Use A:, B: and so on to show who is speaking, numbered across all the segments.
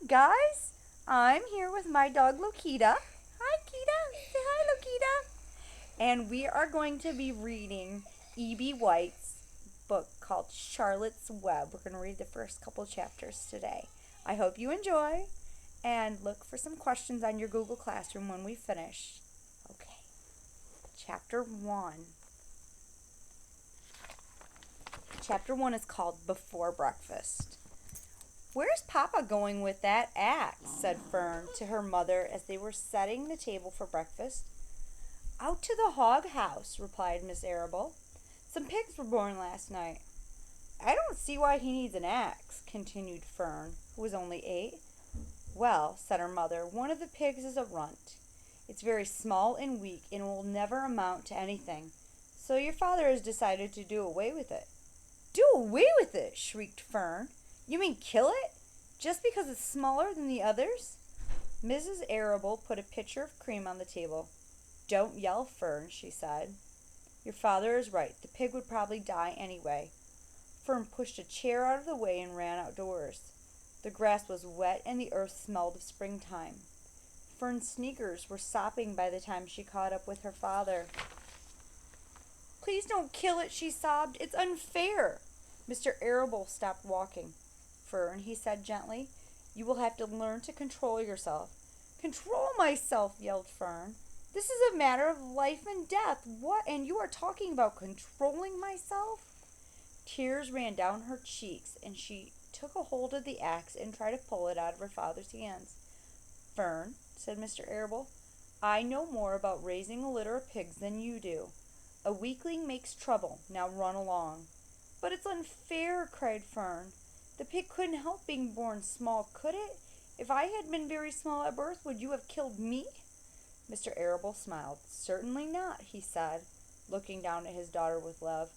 A: guys. I'm here with my dog Lokita. Hi, Kita. Say hi, Lokita. And we are going to be reading E.B. White's book called Charlotte's Web. We're going to read the first couple chapters today. I hope you enjoy and look for some questions on your Google Classroom when we finish. Okay, Chapter 1. Chapter 1 is called Before Breakfast. "Where's Papa going with that axe?" said Fern to her mother as they were setting the table for breakfast. "Out to the hog house," replied Miss Arable. "Some pigs were born last night." "I don't see why he needs an axe," continued Fern, who was only 8. "Well," said her mother, "one of the pigs is a runt. It's very small and weak and will never amount to anything. So your father has decided to do away with it." "Do away with it!" shrieked Fern. "You mean kill it? Just because it's smaller than the others?" Mrs. Arable put a pitcher of cream on the table. "Don't yell, Fern," she said. "Your father is right. The pig would probably die anyway." Fern pushed a chair out of the way and ran outdoors. The grass was wet and the earth smelled of springtime. Fern's sneakers were sopping by the time she caught up with her father. "Please don't kill it," she sobbed. "It's unfair." Mr. Arable stopped walking. "Fern," he said gently, "you will have to learn to control yourself." "Control myself!" yelled Fern. "This is a matter of life and death. What? And you are talking about controlling myself?" Tears ran down her cheeks, and she took a hold of the axe and tried to pull it out of her father's hands. "Fern," said Mr. Arable, "I know more about raising a litter of pigs than you do. A weakling makes trouble. Now run along." "But it's unfair," cried Fern. "The pig couldn't help being born small, could it? If I had been very small at birth, would you have killed me?" Mr. Arable smiled. "Certainly not," he said, looking down at his daughter with love.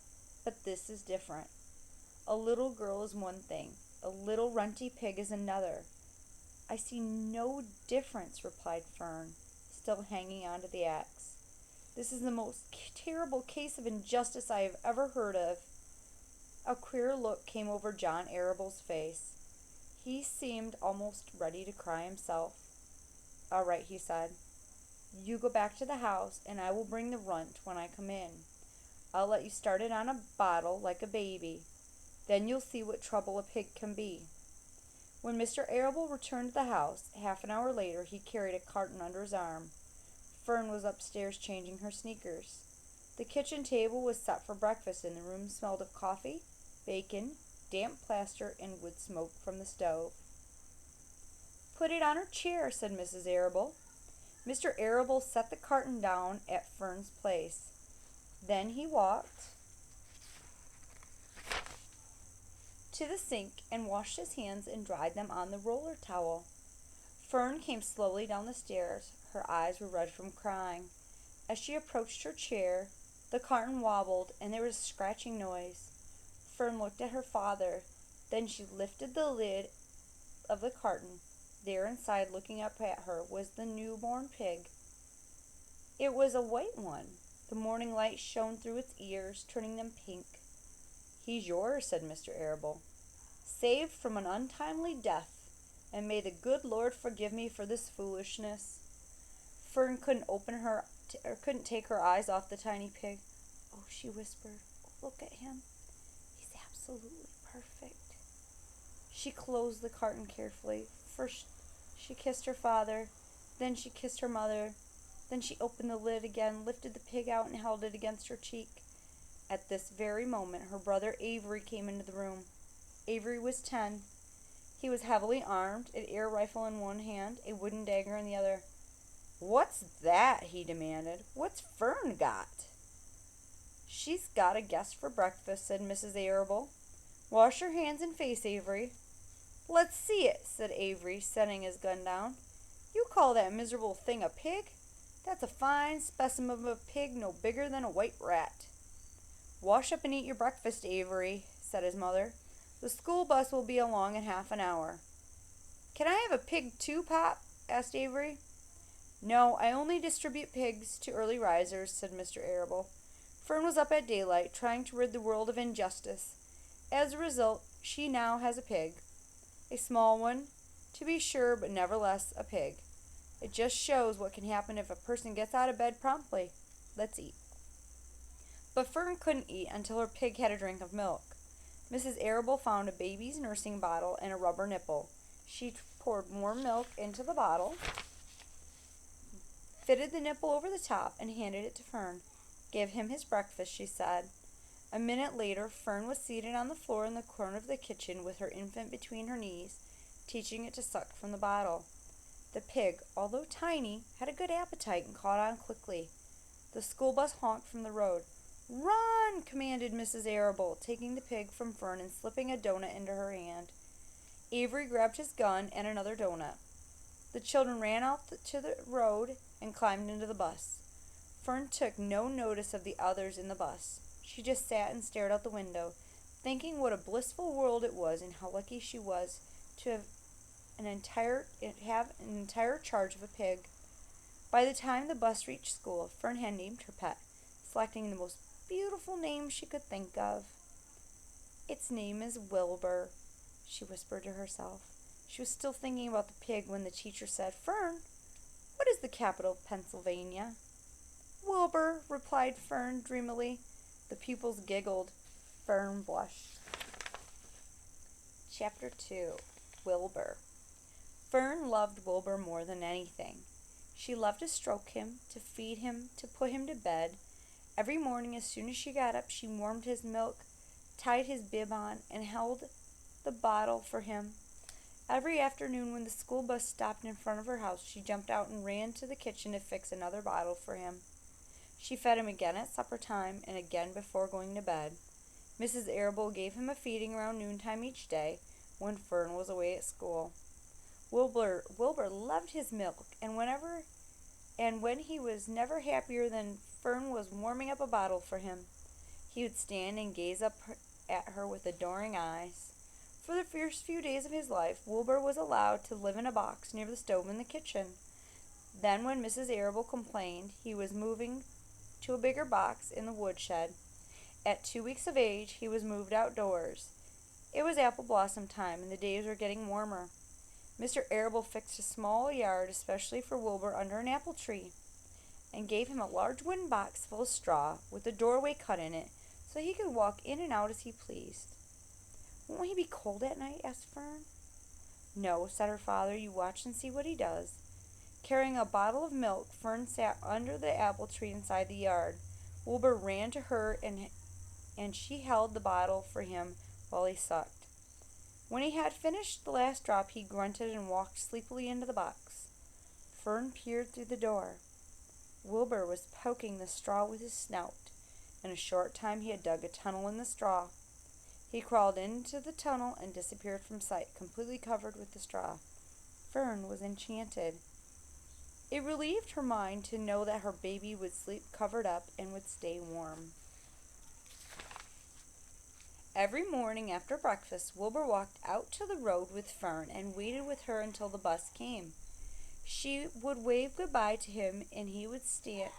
A: "But this is different. A little girl is one thing. A little runty pig is another." "I see no difference," replied Fern, still hanging on to the axe. "This is the most terrible case of injustice I have ever heard of." A queer look came over John Arable's face. He seemed almost ready to cry himself. "All right," he said. "You go back to the house, and I will bring the runt when I come in. I'll let you start it on a bottle like a baby. Then you'll see what trouble a pig can be." When Mr. Arable returned to the house, half an hour later, he carried a carton under his arm. Fern was upstairs changing her sneakers. The kitchen table was set for breakfast, and the room smelled of coffee, bacon, damp plaster, and wood smoke from the stove. "Put it on her chair," said Mrs. Arable. Mr. Arable set the carton down at Fern's place. Then he walked to the sink and washed his hands and dried them on the roller towel. Fern came slowly down the stairs. Her eyes were red from crying. As she approached her chair, the carton wobbled and there was a scratching noise. Fern looked at her father. Then she lifted the lid of the carton. There inside, looking up at her, was the newborn pig. It was a white one. The morning light shone through its ears, turning them pink. "He's yours," said Mr. Arable. "Saved from an untimely death, and may the good Lord forgive me for this foolishness." Fern couldn't take her eyes off the tiny pig. "Oh," she whispered, "look at him. He's absolutely perfect." She closed the carton carefully. First she kissed her father, then she kissed her mother. Then she opened the lid again, lifted the pig out, and held it against her cheek. At this very moment, her brother Avery came into the room. Avery was 10. He was heavily armed, an air rifle in one hand, a wooden dagger in the other. "What's that?" he demanded. "What's Fern got?" "She's got a guest for breakfast," said Mrs. Arable. "Wash your hands and face, Avery." "Let's see it," said Avery, setting his gun down. "You call that miserable thing a pig? That's a fine specimen of a pig, no bigger than a white rat." "Wash up and eat your breakfast, Avery," said his mother. "The school bus will be along in half an hour." "Can I have a pig too, Pop?" asked Avery. "No, I only distribute pigs to early risers," said Mr. Arable. Fern was up at daylight, trying to rid the world of injustice. As a result, she now has a pig. A small one, To be sure, but nevertheless a pig. It just shows what can happen if a person gets out of bed promptly. Let's eat. But Fern couldn't eat until her pig had a drink of milk. Mrs. Arable found a baby's nursing bottle and a rubber nipple. She poured more milk into the bottle, fitted the nipple over the top, and handed it to Fern. Give him his breakfast, she said. A minute later, Fern was seated on the floor in the corner of the kitchen with her infant between her knees, teaching it to suck from the bottle. The pig, although tiny, had a good appetite and caught on quickly. The school bus honked from the road. "Run!" commanded Mrs. Arable, taking the pig from Fern and slipping a donut into her hand. Avery grabbed his gun and another donut. The children ran out to the road and climbed into the bus. Fern took no notice of the others in the bus. She just sat and stared out the window, thinking what a blissful world it was and how lucky she was to have an entire charge of a pig. By the time the bus reached school, Fern had named her pet, selecting the most beautiful name she could think of. "Its name is Wilbur," she whispered to herself. She was still thinking about the pig when the teacher said, "Fern, what is the capital of Pennsylvania?" "Wilbur," replied Fern dreamily. The pupils giggled. Fern blushed. Chapter 2. Wilbur. Fern loved Wilbur more than anything. She loved to stroke him, to feed him, to put him to bed. Every morning as soon as she got up, she warmed his milk, tied his bib on, and held the bottle for him. Every afternoon when the school bus stopped in front of her house, she jumped out and ran to the kitchen to fix another bottle for him. She fed him again at supper time and again before going to bed. Mrs. Arable gave him a feeding around noontime each day when Fern was away at school. Wilbur loved his milk, and when he was never happier than Fern was warming up a bottle for him. He would stand and gaze up at her with adoring eyes. For the first few days of his life, Wilbur was allowed to live in a box near the stove in the kitchen. Then, when Mrs. Arable complained, he was moving to a bigger box in the woodshed. At 2 weeks of age, he was moved outdoors. It was apple blossom time, and the days were getting warmer. Mr. Arable fixed a small yard especially for Wilbur under an apple tree, and gave him a large wooden box full of straw, with a doorway cut in it, so he could walk in and out as he pleased. "Won't he be cold at night?" asked Fern. "No," said her father. "You watch and see what he does." Carrying a bottle of milk, Fern sat under the apple tree inside the yard. Wilbur ran to her, and she held the bottle for him while he sucked. When he had finished the last drop, he grunted and walked sleepily into the box. Fern peered through the door. Wilbur was poking the straw with his snout. In a short time he had dug a tunnel in the straw. He crawled into the tunnel and disappeared from sight, completely covered with the straw. Fern was enchanted. It relieved her mind to know that her baby would sleep covered up and would stay warm. Every morning after breakfast, Wilbur walked out to the road with Fern and waited with her until the bus came. She would wave goodbye to him, and he would stand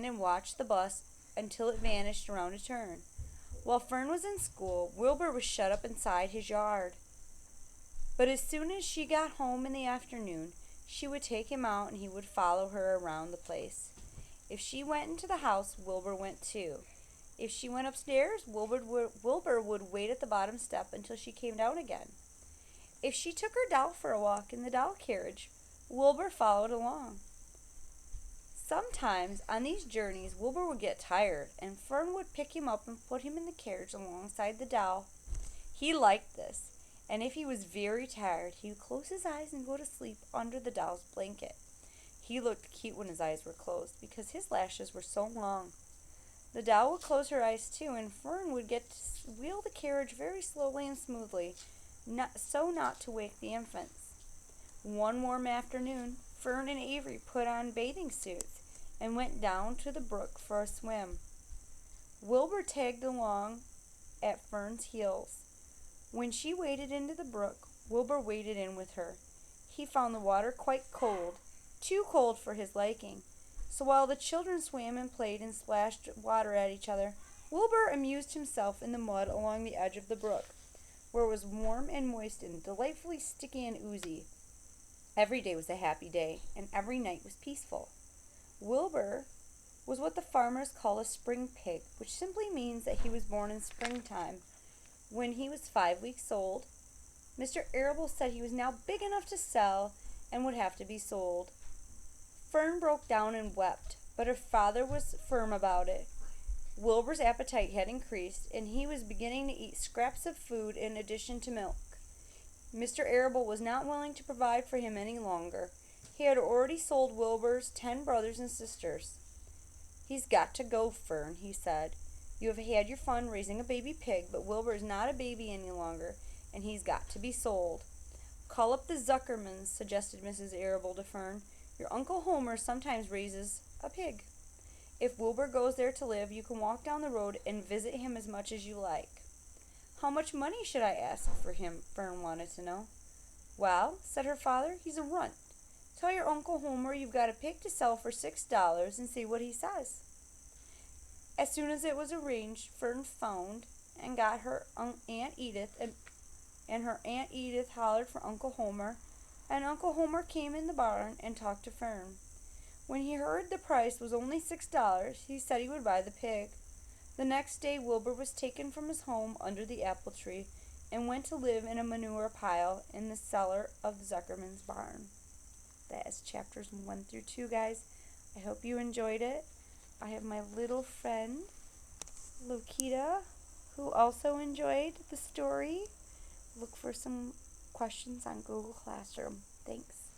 A: and watch the bus until it vanished around a turn. While Fern was in school, Wilbur was shut up inside his yard. But as soon as she got home in the afternoon, she would take him out and he would follow her around the place. If she went into the house, Wilbur went too. If she went upstairs, Wilbur would wait at the bottom step until she came down again. If she took her doll for a walk in the doll carriage, Wilbur followed along. Sometimes on these journeys, Wilbur would get tired, and Fern would pick him up and put him in the carriage alongside the doll. He liked this, and if he was very tired, he would close his eyes and go to sleep under the doll's blanket. He looked cute when his eyes were closed because his lashes were so long. The doll would close her eyes too, and Fern would get to wheel the carriage very slowly and smoothly, not to wake the infants. One warm afternoon, Fern and Avery put on bathing suits and went down to the brook for a swim. Wilbur tagged along at Fern's heels. When she waded into the brook, Wilbur waded in with her. He found the water quite cold, too cold for his liking. So while the children swam and played and splashed water at each other, Wilbur amused himself in the mud along the edge of the brook. where it was warm and moist and delightfully sticky and oozy. Every day was a happy day, and every night was peaceful. Wilbur was what the farmers call a spring pig, which simply means that he was born in springtime. When he was 5 weeks old, Mr. Arable said he was now big enough to sell and would have to be sold. Fern broke down and wept, but her father was firm about it. Wilbur's appetite had increased, and he was beginning to eat scraps of food in addition to milk. Mr. Arable was not willing to provide for him any longer. He had already sold Wilbur's 10 brothers and sisters. "He's got to go, Fern," he said. "You have had your fun raising a baby pig, but Wilbur is not a baby any longer, and he's got to be sold." "Call up the Zuckermans," suggested Mrs. Arable to Fern. "Your Uncle Homer sometimes raises a pig. If Wilbur goes there to live, you can walk down the road and visit him as much as you like." "How much money should I ask for him?" Fern wanted to know. "Well," said her father, "he's a runt. Tell your Uncle Homer you've got a pig to sell for $6 and see what he says." As soon as it was arranged, Fern phoned and got her Aunt Edith, and her Aunt Edith hollered for Uncle Homer, and Uncle Homer came in the barn and talked to Fern. When he heard the price was only $6, he said he would buy the pig. The next day Wilbur was taken from his home under the apple tree and went to live in a manure pile in the cellar of the Zuckerman's barn. That is chapters 1 through 2, guys. I hope you enjoyed it. I have my little friend, Lokita, who also enjoyed the story. Look for some questions on Google Classroom. Thanks.